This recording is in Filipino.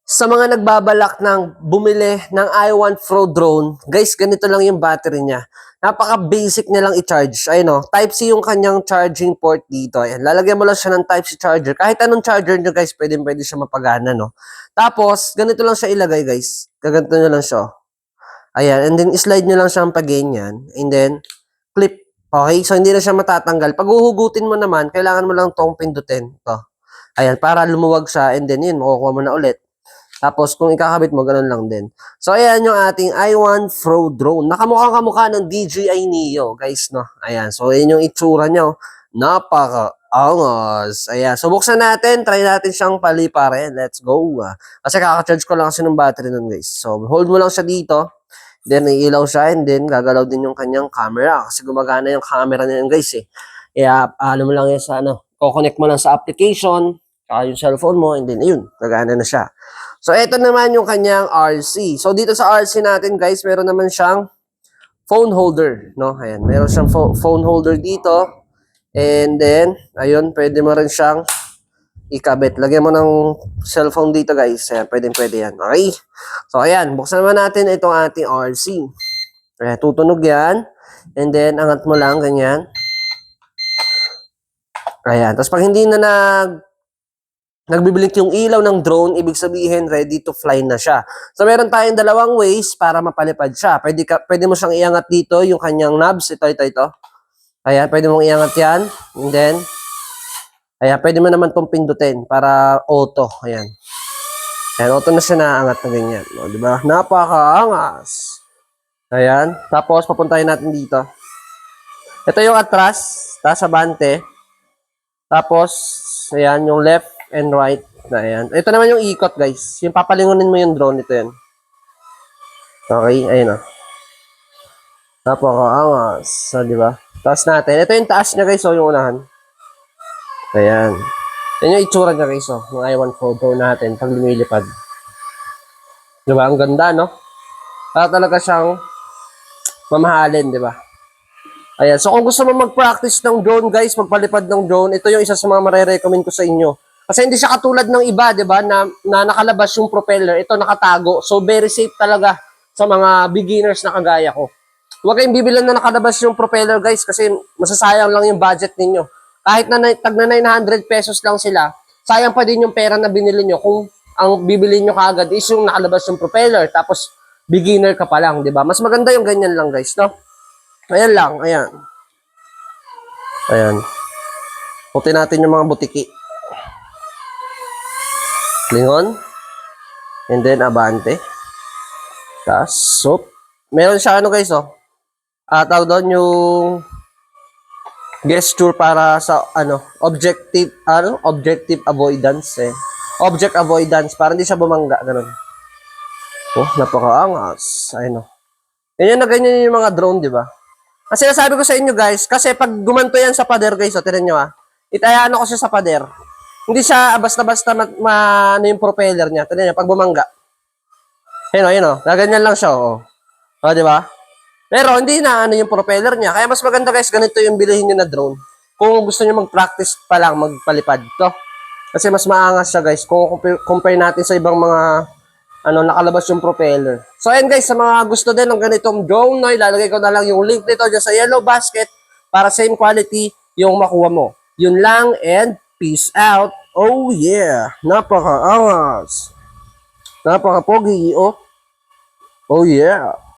Sa mga nagbabalak ng bumili ng i1 Pro drone, guys, ganito lang yung battery niya. Napaka-basic niya lang i-charge. Ayun o, Type-C yung kanyang charging port dito. Ayan, lalagyan mo lang siya ng Type-C charger. Kahit anong charger nyo, guys, pwede siya mapagana, no? Tapos, ganito lang siya ilagay, guys. Kaganto nyo lang siya. Ayan, and then slide nyo lang siya ang pag-ganyan. And then, clip. Okay, so hindi na siya matatanggal. Pag uhugutin mo naman, kailangan mo lang tong pindutin. Ito. Ayan, para lumuwag siya. And then yun, makukuha mo na ulit. Tapos, kung ikakabit mo, ganun lang din. So, ayan yung ating i1 Pro drone. Nakamukha-kamukha ng DJI Neo, guys, no? Ayan. So, ayan yung itsura niya. Napaka-angas. Ayan. So, buksan natin. Try natin siyang paliparin. Let's go. Kasi kaka-charge ko lang kasi ng battery nun, guys. So, hold mo lang siya dito. Then, iilaw siya. And then, gagalaw din yung kanyang camera. Kasi gumagana yung camera niya, guys, eh. Kaya, ano mo lang yan sa, kukonect mo lang sa application. Saka yung cellphone mo. And then, ayun. Gagana na siya. So, ito naman yung kanyang RC. So, dito sa RC natin, guys, meron naman siyang phone holder, no? Ayan, meron siyang phone holder dito. And then, ayun, pwede mo rin siyang ikabit. Lagyan mo ng cellphone dito, guys. Ayan, pwede yan. Okay? So, ayan, buksan naman natin itong ating RC. Ayan, tutunog yan. And then, angat mo lang, ganyan. Ayan, tapos pag hindi na nagbiblink yung ilaw ng drone, ibig sabihin ready to fly na siya. So meron tayong dalawang ways para mapalipad siya. Pwede mo siyang iangat dito, yung kanyang knobs, ito. Ayan, pwede mong iangat yan. And then, ayan, pwede mo naman itong pindutin para auto. Ayan. Ayan, auto na siya naangat na ganyan. O, diba? Napakaangas. Ayan. Tapos, papuntahin natin dito. Ito yung atras, taas sa bante. Tapos, ayan, yung left and right na yan. Ito naman yung ikot, guys. Yung papalingunin mo yung drone, ito yan. Okay, ayun o. Napakaangas. So, di ba? Taas natin. Ito yung taas niya, guys, o, yung unahan. Ayan. Yan yung itsura niya, guys, o. Yung i1 Pro drone natin pag lumilipad. Di ba? Ang ganda, no? Para talaga siyang mamahalin, di ba? Ayan. So, kung gusto mo mag-practice ng drone, guys, magpalipad ng drone, ito yung isa sa mga marirecommend ko sa inyo. Kasi hindi siya katulad ng iba, 'di ba, na nakalabas yung propeller. Ito nakatago. So very safe talaga sa mga beginners na kagaya ko. Huwag kayong bibilan na nakalabas yung propeller, guys, kasi masasayang lang yung budget ninyo. Kahit na tag na 900 pesos lang sila, sayang pa din yung pera na binili nyo kung ang bibili nyo kaagad is yung nakalabas yung propeller tapos beginner ka pa lang, 'di ba? Mas maganda yung ganyan lang, guys, no? Ayan lang, ayan. Ayan. Puti natin yung mga butiki. Lingon. And then, abante. Tapos, so, meron siya, guys, tawag doon yung gesture para sa, objective avoidance, Object avoidance, para hindi siya bumangga, ganun. Oh, napakaangas. Ayun, ganyan yung mga drone, di ba? Kasi nasabi ko sa inyo, guys, kasi pag gumanto yan sa pader, guys, tinan nyo, itayaan ko siya sa pader. Hindi siya basta-basta yung propeller niya. Tignan niyo, pag bumangga. Ayun, Naganyan lang siya, di ba? Pero hindi na yung propeller niya. Kaya mas maganda, guys, ganito yung bilihin niyo na drone. Kung gusto niyo mag-practice pa lang, magpalipad to. Kasi mas maangas siya, guys. Kung compare natin sa ibang mga nakalabas yung propeller. So, ayan, guys, sa mga gusto din ng ganitong drone, ilalagay ko na lang yung link nito dyan sa yellow basket para same quality yung makuha mo. Yun lang, and peace out. Oh yeah. Napaka-angas. Napaka-pogi, oh. Oh yeah.